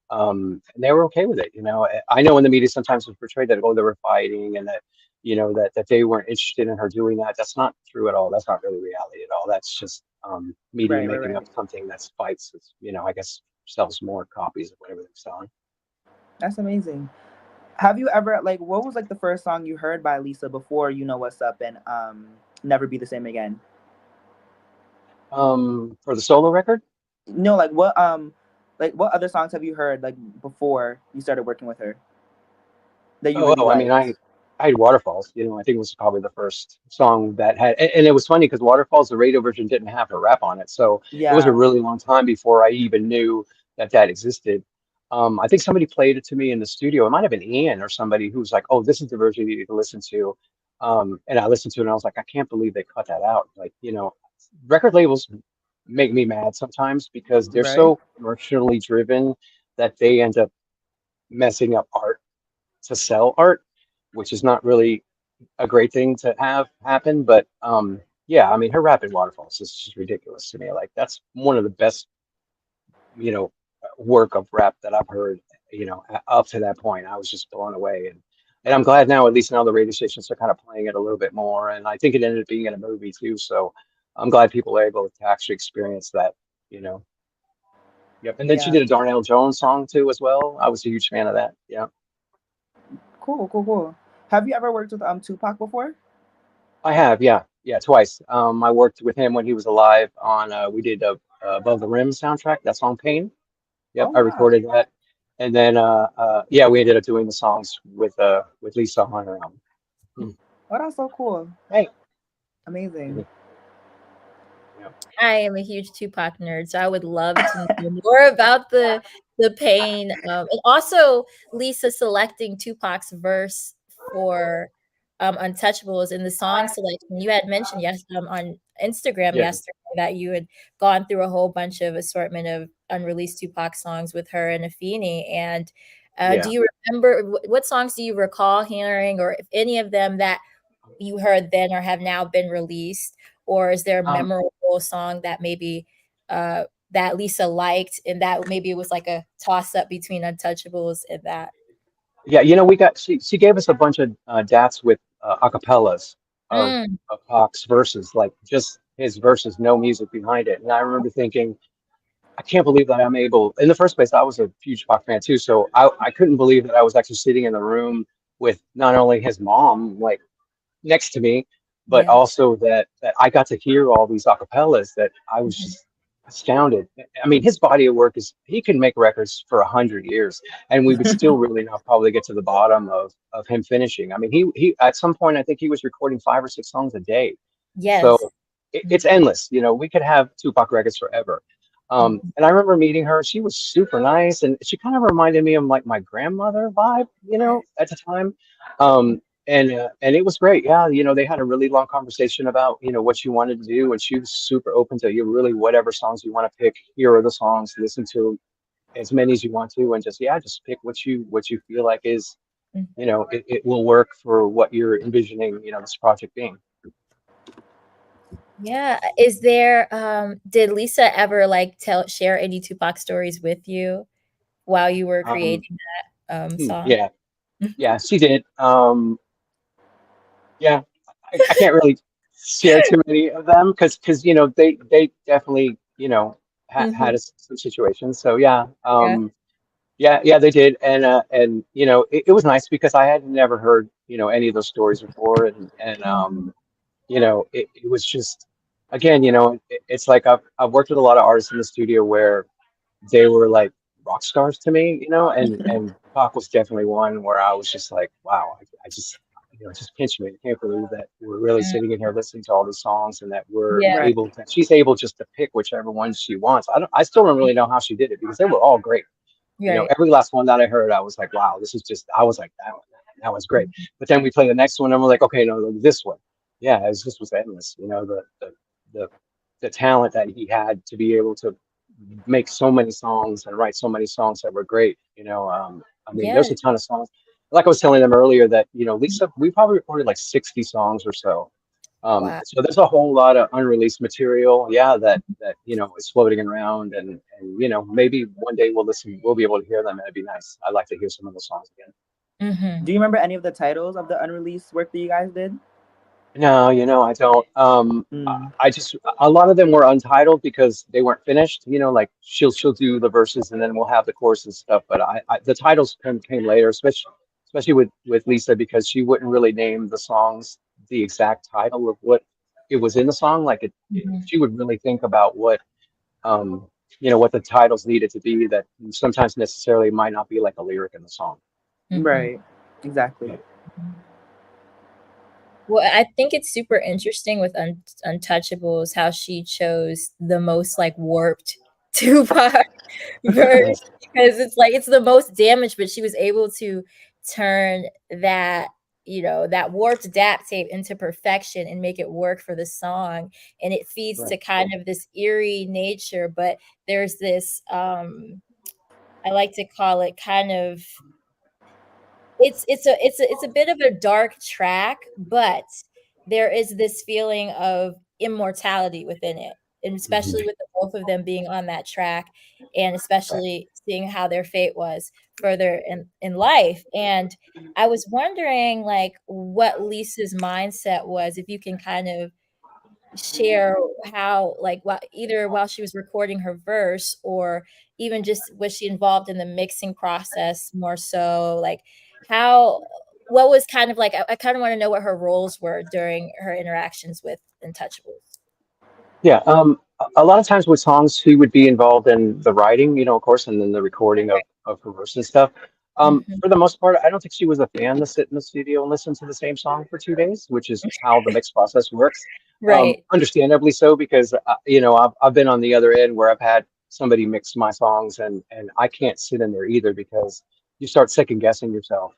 and they were okay with it. I know in the media sometimes it was portrayed that they were fighting and that that they weren't interested in her doing that. That's not true at all. That's not really reality at all. That's just media Right. Right. making up Right. something that's fights. It's, I guess sells more copies of whatever they're selling. That's amazing. Have you ever like what was like the first song you heard by Lisa before You Know What's Up and Never Be the Same Again? For the solo record. No, like what other songs have you heard like before you started working with her that you really I mean, liked? I had Waterfalls. I think it was probably the first song that had, and it was funny because Waterfalls, the radio version, didn't have her rap on it, so it was a Yeah. really long time before I even knew that existed. I think somebody played it to me in the studio. It might have been Ian or somebody who was like, "Oh, this is the version you need to listen to," and I listened to it and I was like, "I can't believe they cut that out." Like, record labels make me mad sometimes because they're Right. so commercially driven that they end up messing up art to sell art, which is not really a great thing to have happen. But yeah, I mean, her Rapid Waterfalls is just ridiculous to me. Like that's one of the best, work of rap that I've heard. Up to that point, I was just blown away, and I'm glad now. At least now the radio stations are kind of playing it a little bit more, and I think it ended up being in a movie too. So I'm glad people are able to actually experience that. You know. Yep. And then she Yeah. did a Darnell Jones song too as well. I was a huge fan of that. Yeah. Cool. Cool. Cool. Have you ever worked with Tupac before? I have, yeah, yeah, twice. I worked with him when he was alive on. We did a Above the Rim soundtrack. That's on Pain. Yep, Oh I wow. recorded that, and then yeah, we ended up doing the songs with Lisa on her album. Hmm. Oh, that's so cool. Hey. Amazing. Mhm. Yeah. I am a huge Tupac nerd, so I would love to know more about the the pain. And also Lisa selecting Tupac's verse for Untouchables in the song selection. You had mentioned on Instagram Yeah, yesterday that you had gone through a whole bunch of assortment of unreleased Tupac songs with her and Afeni. And do yeah. you remember what songs do you recall hearing, or if any of them that you heard then or have now been released? Or is there a Um, memorable song that maybe that Lisa liked, and that maybe it was like a toss up between Untouchables and that? yeah, she gave us a bunch of dats with acapellas of Mm, Pac's verses, like just his verses, no music behind it. And I remember thinking, I can't believe that I'm able. In the first place, I was a huge Pac fan too, so I couldn't believe that I was actually sitting in the room with not only his mom, like next to me, but yeah. also that I got to hear all these acapellas that I was Mhm. just astounded. I mean, his body of work is he can make records for 100 years, and we would still really not probably get to the bottom of him finishing. I mean, he at some point I think he was recording 5 or 6 songs a day, so Yes. it's endless. We could have Tupac records forever. Mhm. And I remember meeting her. She was super nice, and she kind of reminded me of like my grandmother vibe, at the time. And it was great. Yeah, they had a really long conversation about what she wanted to do, and she was super open to you really whatever songs you want to pick. Here are the songs. Listen to as many as you want to, and just pick what you feel like is Mhm. it will work for what you're envisioning this project being. Yeah. Is there did Lisa ever like share any Tupac stories with you while you were Um, creating that song? yeah, yeah, she did. Yeah, I can't really share too many of them because they definitely had Mhm. some situations. So yeah, Yeah. yeah, they did, and it was nice because I had never heard any of those stories before, and Mhm. it was just again it's like I've worked with a lot of artists in the studio where they were like rock stars to me, and Pac was definitely one where I was just like, wow, I just it just pinched me. I can't believe that we're really Mm, sitting in here listening to all these songs and that we're yeah. Right. able to. She's able just to pick whichever ones she wants. I still don't really know how she did it because they were all great. Right. Every last one that I heard, I was like, wow, this is just. I was like, that was great. But then we play the next one, and we're like, okay, no, this one, yeah, it was endless. The the talent that he had to be able to make so many songs and write so many songs that were great. I mean, there's Yeah. a ton of songs. Like I was telling them earlier that Lisa, we probably recorded like 60 songs or so. Wow. So there's a whole lot of unreleased material, yeah, that is floating around, and maybe one day we'll be able to hear them, and it'd be nice. I'd like to hear some of the songs again. Hmm. Do you remember any of the titles of the unreleased work that you guys did? No, I don't. Mm. I just a lot of them were untitled because they weren't finished. Like she'll do the verses and then we'll have the chorus and stuff. But the titles came later, especially with Lisa because she wouldn't really name the songs the exact title of what it was in the song. Like Hmm. she would really think about um what the titles needed to be that sometimes necessarily might not be like a lyric in the song. Hmm. Right. Exactly. Yeah. Well, I think it's super interesting with Untouchables how she chose the most like warped Tupac verse, because it's like it's the most damaged, but she was able to turn that that warped dap tape into perfection and make it work for the song, and it feeds Right. to kind of this eerie nature, but there's this I like to call it kind of it's a bit of a dark track, but there is this feeling of immortality within it, and especially Mhm. with the both of them being on that track, and Right. especially seeing how their fate was further in life. And I was wondering like what Lisa's mindset was, if you can kind of share how like either while she was recording her verse, or even just was she involved in the mixing process more so, like how what was kind of like I kind of want to know what her roles were during her interactions with Untouchables. Yeah, a lot of times with songs, she would be involved in the writing, of course, and then the recording of her verse and stuff. Hmm. For the most part, I don't think she was a fan to sit in the studio and listen to the same song for 2 days, which is how the mix process works. Right. Understandably so, because I've been on the other end where I've had somebody mixed my songs, and I can't sit in there either because you start second guessing yourself.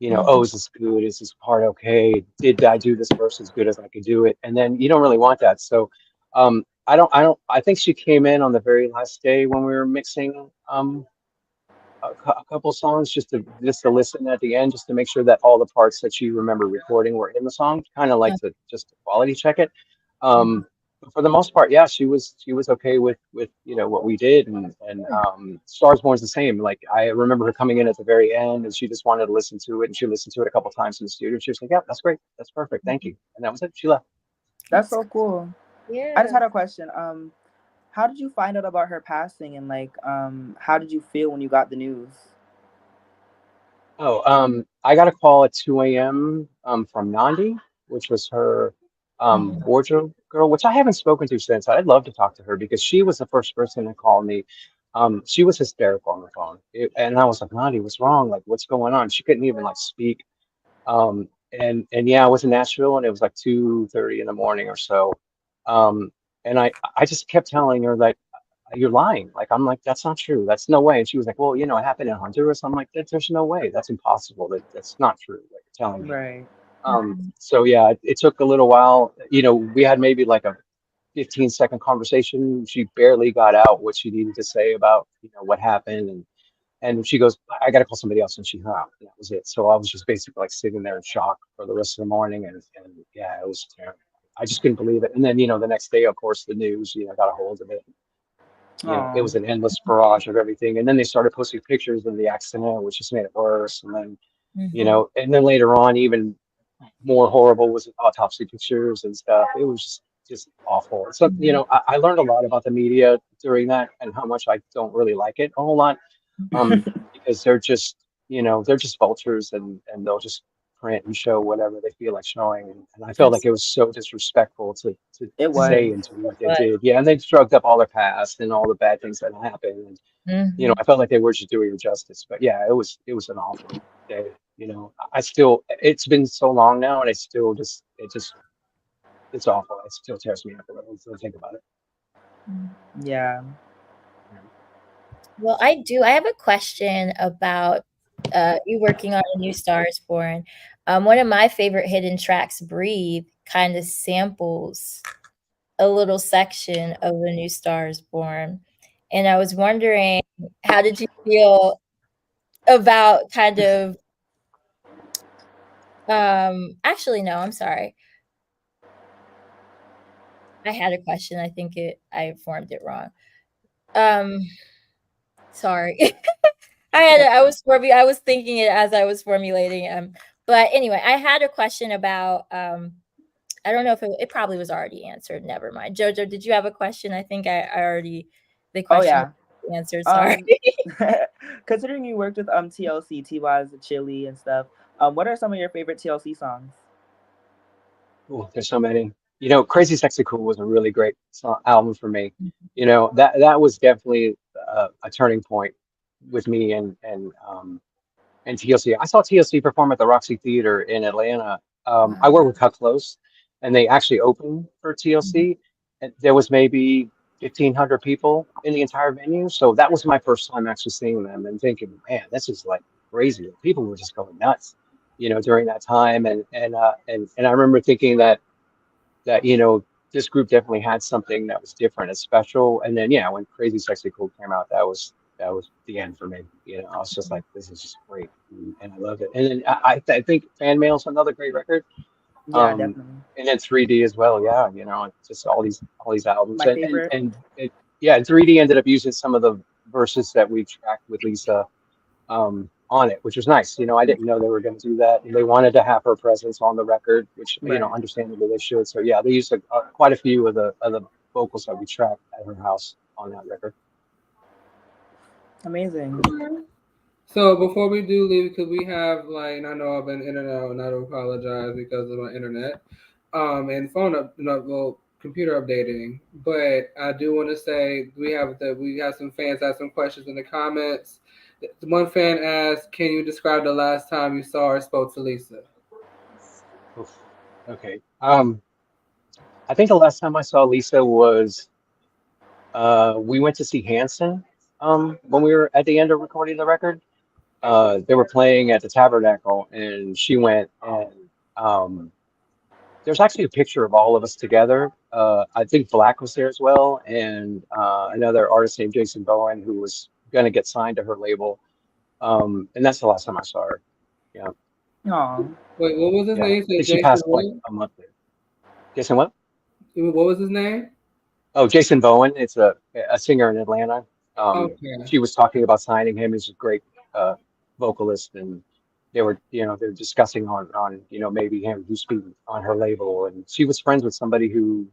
Oh, Mhm. is this good? Is this part okay? Did I do this verse as good as I could do it? And then you don't really want that. So I think she came in on the very last day when we were mixing a couple songs just to listen at the end, just to make sure that all the parts that you remember recording were in the song, kind of like to just quality check it. Mhm. But for the most part, yeah, she was okay with what we did, and Stars Born's the same. Like I remember her coming in at the very end, and she just wanted to listen to it, and she listened to it a couple times in the studio. She was like, "Yeah, that's great, that's perfect, thank you," and that was it. She left. That's That's so cool. I just yeah. had a question. How did you find out about her passing, and like, how did you feel when you got the news? Oh, I got a call at 2 a.m. From Nandi, which was her Mhm. wardrobe girl, which I haven't spoken to since. I'd love to talk to her because she was the first person to call me. She was hysterical on the phone, and I was like, Nandi, what's wrong? Like, what's going on? She couldn't even like speak. And yeah, I was in Nashville, and it was like 2:30 in the morning or so. Um, and I just kept telling her that you're lying. Like, I'm like, that's not true. That's no way. And she was like, well, it happened in Honduras. I'm like, there's no way. That's impossible. That's not true. Like you're telling me. Right. Mhm. So yeah, it took a little while. We had maybe like a 15-second conversation. She barely got out what she needed to say about, what happened. And she goes, I got to call somebody else. And she hung up. And that was it. So I was just basically like sitting there in shock for the rest of the morning. And yeah, it was terrible. I just couldn't believe it. And then, the next day, of course, the news, got a hold of it. It Oh, was an endless barrage of everything. And then they started posting pictures of the accident, which just made it worse. And then, Mhm. and then later on, even more horrible was autopsy pictures and stuff. It was just awful. So, Mhm. I learned a lot about the media during that and how much I don't really like it a whole lot. Um, because they're just vultures, and they'll just print and show whatever they feel like showing. And I felt like Absolutely. it was so disrespectful to it was. say and do what they But did. Yeah, and they drugged up all their past and all the bad things that happened. And mhm. I felt like they were just doing it justice. But yeah, it was an awful day. I still, it's been so long now, and it's awful. It still tears me up a little to think about it. Mhm. Yeah. Well, I have a question about you working on A New Star is Born. One of my favorite hidden tracks, Breathe, kind of samples a little section of A New Star is Born. And I was wondering, how did you feel about kind of actually no, I'm sorry. I had a question. I formed it wrong. Um sorry. I was thinking it as I was formulating but anyway, I had a question about I don't know if it probably was already answered. Never mind. Jojo, did you have a question? I think I already the Oh question yeah. was answered. Sorry. Um, considering you worked with TLC, T-Wise, Chili, and stuff, what are some of your favorite TLC songs? Oh, there's so many. Crazy Sexy Cool was a really great album for me. That was definitely a turning point with me and TLC. I saw TLC perform at the Roxy Theater in Atlanta. I Wow. work with Cut Close, and they actually opened for Mhm. TLC. And there was maybe 1,500 people in the entire venue. So that was my first time actually seeing them and thinking, man, this is like crazy. People were just going nuts, during that time. And I remember thinking that this group definitely had something that was different and special. And then yeah, when Crazy Sexy Cool came out, that was the end for me. I was just like, this is just great, and I love it. And then I think Fan Mail's another great record. Yeah, Um, definitely. and then 3D as well. Yeah, just all these albums, My and favorite. and it, yeah, and 3D ended up using some of the verses that we tracked with Lisa on it, which was nice. I didn't know they were going to do that, and they wanted to have her presence on the record, which Right. understandably they should. So yeah, they used quite a few of the vocals that we tracked at her house on that record. Amazing. So before we do leave, because we have like I know I've been in and out, and I do apologize because of my internet, and phone up, well, computer updating. But I do want to say we have some fans ask some questions in the comments. One fan asked, "Can you describe the last time you saw or spoke to Lisa?" Oof. Okay. I think the last time I saw Lisa was We went to see Hanson when we were at the end of recording the record. They were playing at the Tabernacle, and she went, and um, there's actually a picture of all of us together. I think Black was there as well, and another artist named Jason Bowen who was going to get signed to her label. And that's the last time I saw her. Yeah, Aw. Wait, what was his yeah. I name? You think said she Jason passed like what? a month later. Jason what? What was his name? Oh, Jason Bowen. It's a singer in Atlanta. Okay. She was talking about signing him. He's a great uh, vocalist, and they're discussing on maybe him who's speaking on her label. And she was friends with somebody who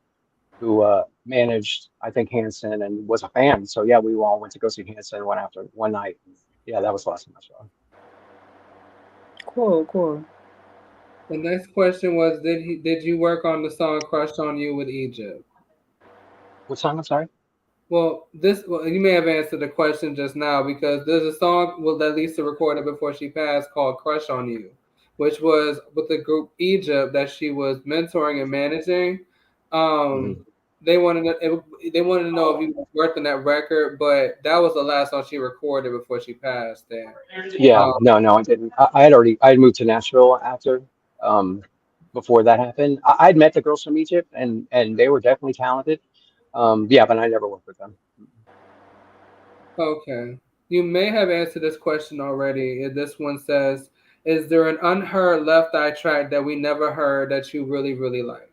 managed, I think, Hanson and was a fan. So yeah, we all went to go see Hanson one night. Yeah, that was the last time I saw him. Cool, cool. The next question was, did you work on the song "Crush on You" with Egypt? What song? I'm sorry. You may have answered the question just now because there's a song that Lisa recorded before she passed called "Crush on You," which was with the group Egypt that she was mentoring and managing. Hmm. Um, they wanted to know if you worked on that record, but that was the last song she recorded before she passed. And Yeah, um, no, I didn't. I had moved to Nashville after, um, before that happened. I'd met the girls from Egypt, and they were definitely talented. Yeah, but I never worked with them. okay, you may have answered this question already. This one says, "Is there an unheard Left Eye track that we never heard that you really really like?"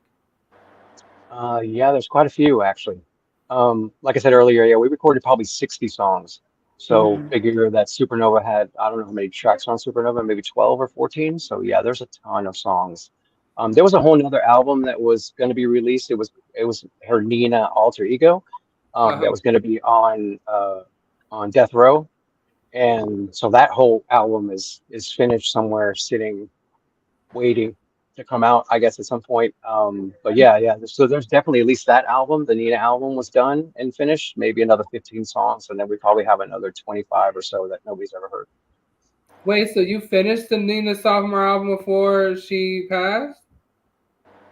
Yeah, there's quite a few actually. Like I said earlier, yeah, we recorded probably 60 songs. So Hmm. figure that Supernova had, I don't know how many tracks on Supernova, maybe 12 or 14. So yeah, there's a ton of songs. There was a whole nother album that was going to be released. It was her Nina alter ego, Uh-huh. that was going to be on Death Row. And so that whole album is finished somewhere sitting waiting to come out, I guess, at some point. But yeah. So there's definitely at least that album. The Nina album was done and finished. Maybe another 15 songs, and then we probably have another 25 or so that nobody's ever heard. Wait, so you finished the Nina sophomore album before she passed?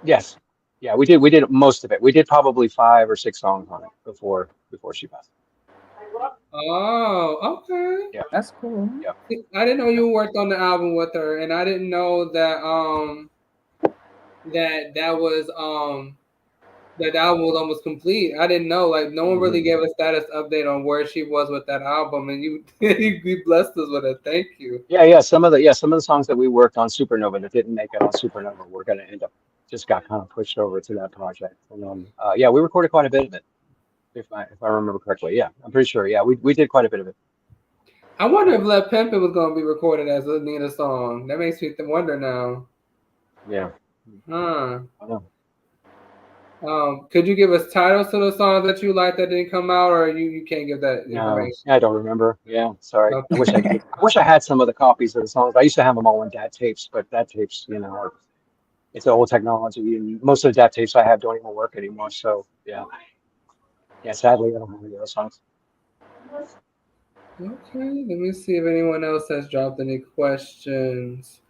Yes, yeah, we did. We did most of it. We did probably 5 or 6 songs on it before she passed. Oh, okay. Yeah, That's cool. yeah. I didn't know you worked on the album with her, and I didn't know that was that album was almost complete. I didn't know. Like no one really Mhm. gave a status update on where she was with that album, and you you blessed us with it. Thank you. Yeah. Some of the songs that we worked on Supernova that didn't make it on Supernova, we're gonna end up just got kind of pushed over to that project. And yeah, we recorded quite a bit of it. If I remember correctly. Yeah, I'm pretty sure. Yeah, we did quite a bit of it. I wonder if "Let Pimpin'" was going to be recorded as a Nina song. That makes me wonder now. Yeah. Huh. I know. Could you give us titles to the songs that you like that didn't come out, or you can't give that No, information? I don't remember. Yeah, sorry. I wish I Okay. could. I wish I had some of the copies of the songs. I used to have them all in DAT tapes, but DAT tapes, it's old technology, and most of the DAT tapes I have don't even work anymore. So yeah. Sadly, I don't have any of those songs. Okay, let me see if anyone else has dropped any questions.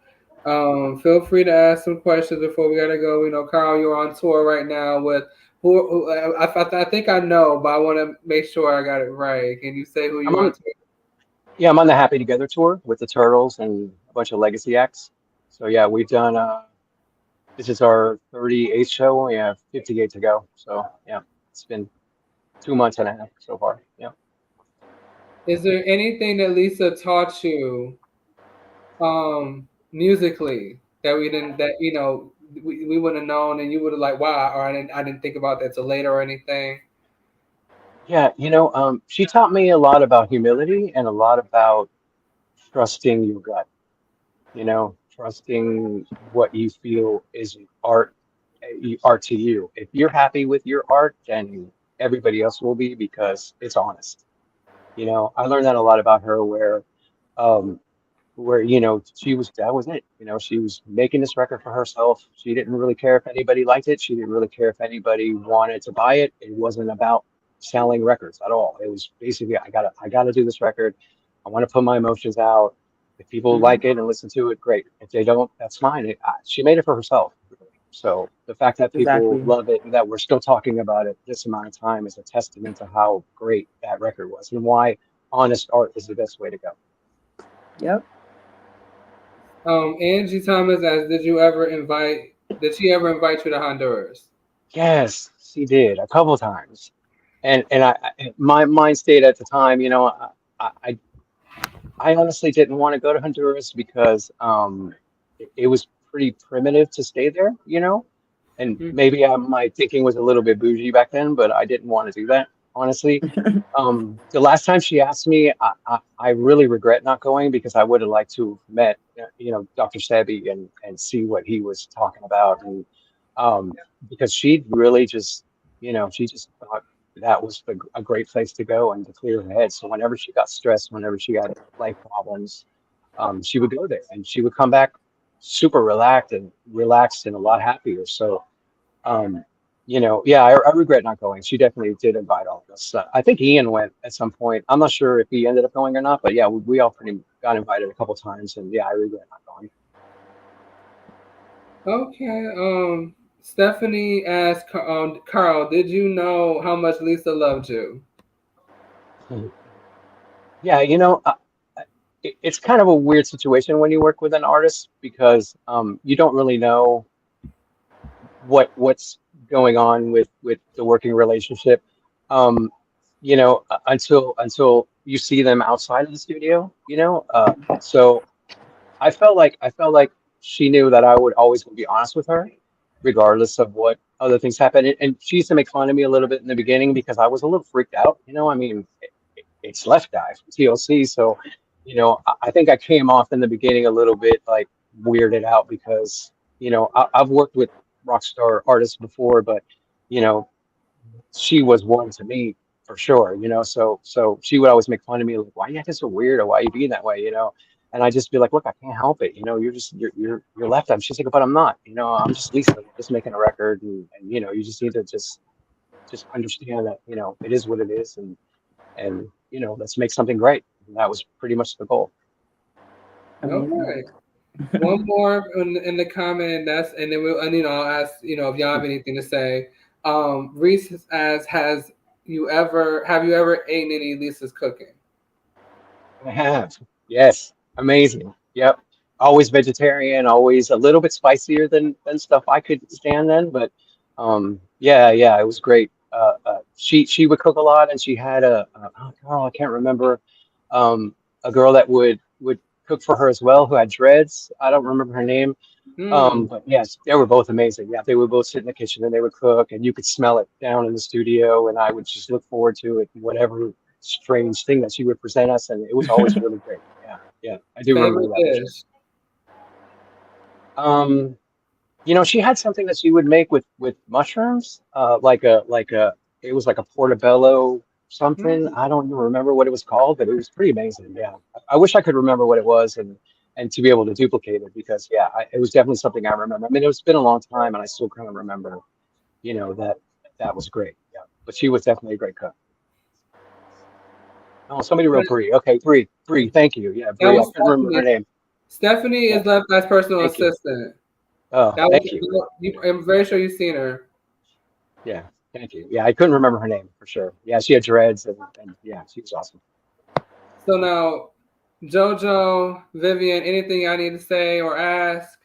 Feel free to ask some questions before we gotta go. Carl, you're on tour right now with I think I know, but I want to make sure I got it right. Can you say who I'm you're on on. tour? Yeah, I'm on the Happy Together tour with the Turtles and a bunch of legacy acts. So yeah, we've done. This is our 38th show. We have 58 to go. So yeah, it's been 2 months and a half so far. Yeah. Is there anything that Lisa taught you musically that we didn't that we wouldn't have known and you would have like wow or I didn't think about that till later or anything? Yeah, she taught me a lot about humility and a lot about trusting your gut, trusting what you feel is art to you. If you're happy with your art, then everybody else will be because it's honest. I learned that a lot about her um, where that was it. She was making this record for herself. She didn't really care if anybody liked it. She didn't really care if anybody wanted to buy it. It wasn't about selling records at all. It was basically I gotta do this record. I want to put my emotions out. If people Mhm. like it and listen to it, great. If they don't, that's fine. She made it for herself. So the fact that people Exactly. love it and that we're still talking about it this amount of time is a testament to how great that record was and why honest art is the best way to go. Yep. Angie Thomas asks, did she ever invite you to Honduras? Yes, she did a couple times, and my mind state at the time, I, I I honestly didn't want to go to Honduras because it was pretty primitive to stay there, and Mhm. maybe my thinking was a little bit bougie back then, but I didn't want to do that, honestly. The last time she asked me, I really regret not going because I would have liked to have met, Dr. Sebi and see what he was talking about, and um, because she really just, she just thought that was a great place to go and to clear her head. So whenever she got stressed, whenever she had life problems, she would go there and she would come back super relaxed and a lot happier. So, um, yeah, I regret not going. She definitely did invite all of us. I think Ian went at some point. I'm not sure if he ended up going or not, but yeah, we all pretty got invited a couple times, and yeah, I regret not Okay. Stephanie asked Carl, did you know how much Lisa loved you? going. Yeah, it's kind of a weird situation when you work with an artist because you don't really know what's going on with the working relationship, um, until you see them outside of the studio. So I felt like she knew that I would always be honest with her, regardless of what other things happen. And she used to make fun of me a little bit in the beginning because I was a little freaked out. I mean, it's Left Eye from TLC, so I think I came off in the beginning a little bit like weirded out because I've worked with rock star artists before, but you know she was one to me for sure, so she would always make fun of me like, why you acting so weird or why you being that way, and I just be like, look, I can't help it, you're just you're left eye. She's like, but I'm not, I'm just Lisa, just making a record, and you just need to just understand that it is what it is, and let's make something great. And that was pretty much the goal. Amazing. Okay. One more in the comment, and then I'll ask, if y'all have anything to say. Reese asks, have you ever eaten any Lisa's cooking? I have. Yes. Amazing. Yep. Always vegetarian, always a little bit spicier than stuff I could stand then, but yeah, it was great. She would cook a lot, and she had I can't remember, a girl that would cook for her as well who had dreads. I don't remember her name. Hmm. But yes, they were both amazing. Yeah, they would both sit in the kitchen and they would cook, and you could smell it down in the studio. And I would just look forward to it, whatever strange thing that she would present us, and it was always really great. Yeah, I do remember Favorite that for sure. dish? Um, she had something that she would make with mushrooms, it was like a portobello something. Hmm. I don't even remember what it was called, but it was pretty amazing. Yeah, I wish I could remember what it was and to be able to duplicate it because yeah, it was definitely something I remember. I mean, it's been a long time, and I still kind of remember, that was great. Yeah, but she was definitely a great cook. Oh, somebody wrote Bree. Okay, Bree. Thank you. Yeah, That Bree. I was couldn't remember her Stephanie. name. Stephanie Yeah, is Left Eye's personal thank you. assistant. Oh, That thank you. was I'm very sure you've seen her. Yeah, thank you. Yeah, I couldn't remember her name for sure. Yeah, she had dreads and yeah, she was awesome. So now, JoJo, Vivian, anything I need to say or ask?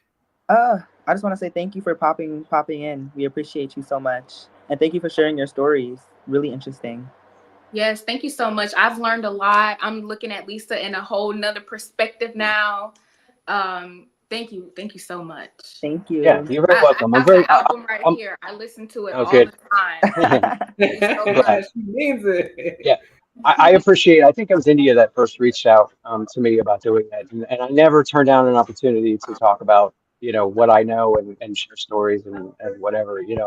I just want to say thank you for popping in. We appreciate you so much, and thank you for sharing your stories. Really interesting. Yes, thank you so much. I've learned a lot. I'm looking at Lisa in a whole nother perspective now. Thank you so much. Thank Yeah, you. you're very I welcome. have the album right I'm here. I listen to it oh all good. the time. Thank you so much. Glad. She means it. Yeah, I appreciate. I think it was India that first reached out to me about doing that, and I never turned down an opportunity to talk about what I know and share stories and whatever. It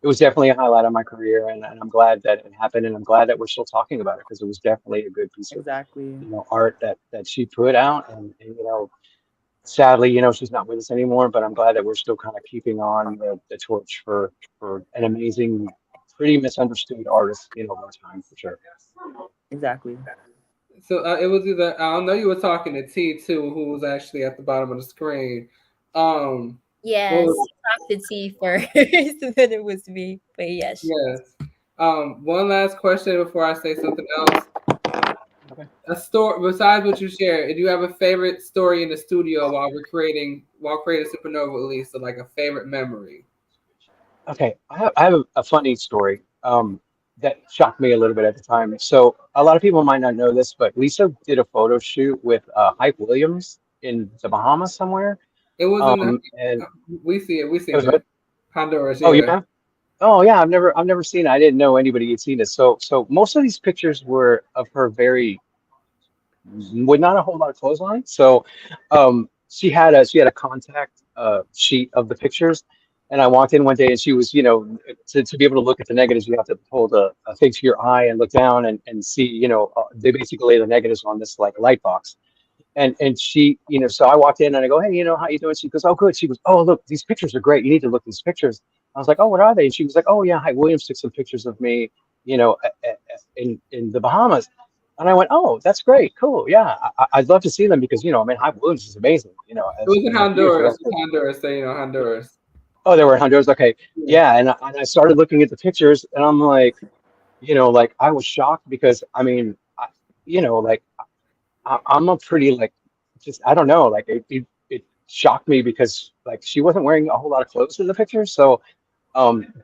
was definitely a highlight of my career, and I'm glad that it happened, and I'm glad that we're still talking about it because it was definitely a good piece of Exactly. art that she put out, and sadly, she's not with us anymore, but I'm glad that we're still kind of keeping on the torch for an amazing, pretty misunderstood artist, over time for sure. Exactly. So it was either I don't know, you were talking to T too, who was actually at the bottom of the screen. Um, Yes, Well, you talked to T first, and then it was me. But yes. yes. One last question before I say something else. Okay. A story besides what you share, do you have a favorite story in the studio while creating Supernova release? So like a favorite memory. Okay, I have a funny story that shocked me a little bit at the time. So a lot of people might not know this, but Lisa did a photo shoot with Hype Williams in the Bahamas somewhere. It was in the And we see it, we it seen was it. what? Honduras, Oh, you yeah. have? Oh yeah, I've never seen it. I didn't know anybody had seen it. So most of these pictures were of her very with not a whole lot of clothes on. So she had a contact sheet of the pictures, and I walked in one day and she was, to be able to look at the negatives, you have to hold a thing to your eye and look down and see, they basically lay the negatives on this like light box. And she, so I walked in and I go, hey, how you doing? She goes, oh, good. She goes, oh, look, these pictures are great. You need to look at these pictures. I was like, oh, what are they? And she was like, oh, yeah, hi, Williams took some pictures of me, in the Bahamas. And I went, oh, that's great, cool, yeah, I'd love to see them because, I mean, Hype Williams is amazing, It was in as a theater Honduras. It's director. Honduras, so Honduras. Oh, they were in Honduras, okay, Yeah. yeah, and I started looking at the pictures, and I'm like, like I was shocked because I mean, like I'm a pretty like just I don't know like it shocked me because like she wasn't wearing a whole lot of clothes in the picture. So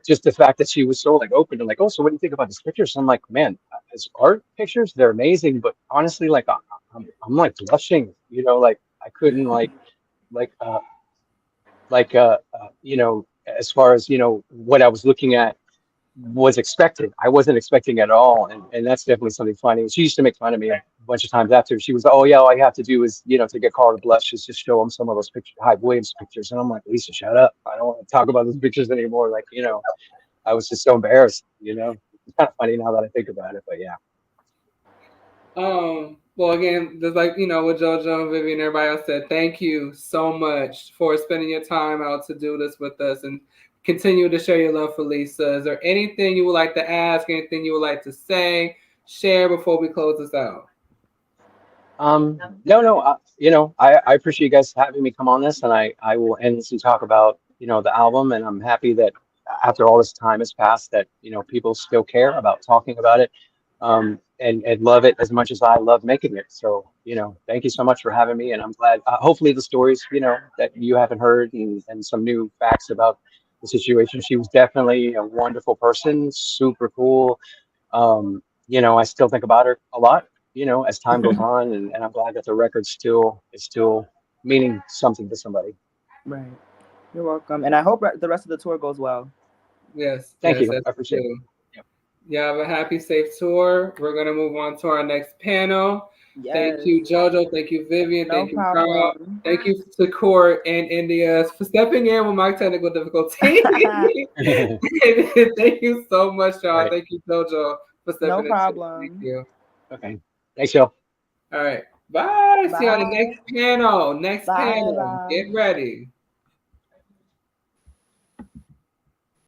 just the fact that she was so like open and like, oh, so what do you think about these pictures? So I'm like, man, as art pictures they're amazing, but honestly like I'm like blushing, like I couldn't like uh as far as what I was looking at was expected. I wasn't expecting at all, and that's definitely something funny. She used to make fun of me a bunch of times after. She was, oh yeah, all you have to do is, to get Carl to blush is just show him some of those pictures, Hype Williams pictures, and I'm like, Lisa, shut up. I don't want to talk about those pictures anymore. Like, I was just so embarrassed. It's kind of funny now that I think about it, but yeah. Well, again, just like what JoJo and Vivian and everybody else said, thank you so much for spending your time out to do this with us and continue to share your love for Lisa. Is there anything you would like to ask? Anything you would like to say, share before we close this out? No, I appreciate you guys having me come on this, and I will endlessly talk about, the album, and I'm happy that after all this time has passed, that, people still care about talking about it, and love it as much as I love making it. So, thank you so much for having me, and I'm glad, hopefully the stories, that you haven't heard and some new facts about the situation. She was definitely a wonderful person, super cool. I still think about her a lot, as time goes on, and I'm glad that the record still is still meaning something to somebody. Right. You're welcome. And I hope the rest of the tour goes well. Yes, Thank yes, you. that's I appreciate it. true. Yep. You have a happy, safe tour. We're gonna move on to our next panel. Thank Yes. you, Jojo. Thank you, Vivian. No Thank you, Carl. problem. Thank you to Court and India for stepping in with my technical difficulty. Thank you so much, y'all. Right. Thank you, Jojo, for No stepping in. Thank problem. you. Okay. Thanks, y'all. All right. Bye. See you on the Bye. next panel. Next Bye. panel. Bye. Get ready.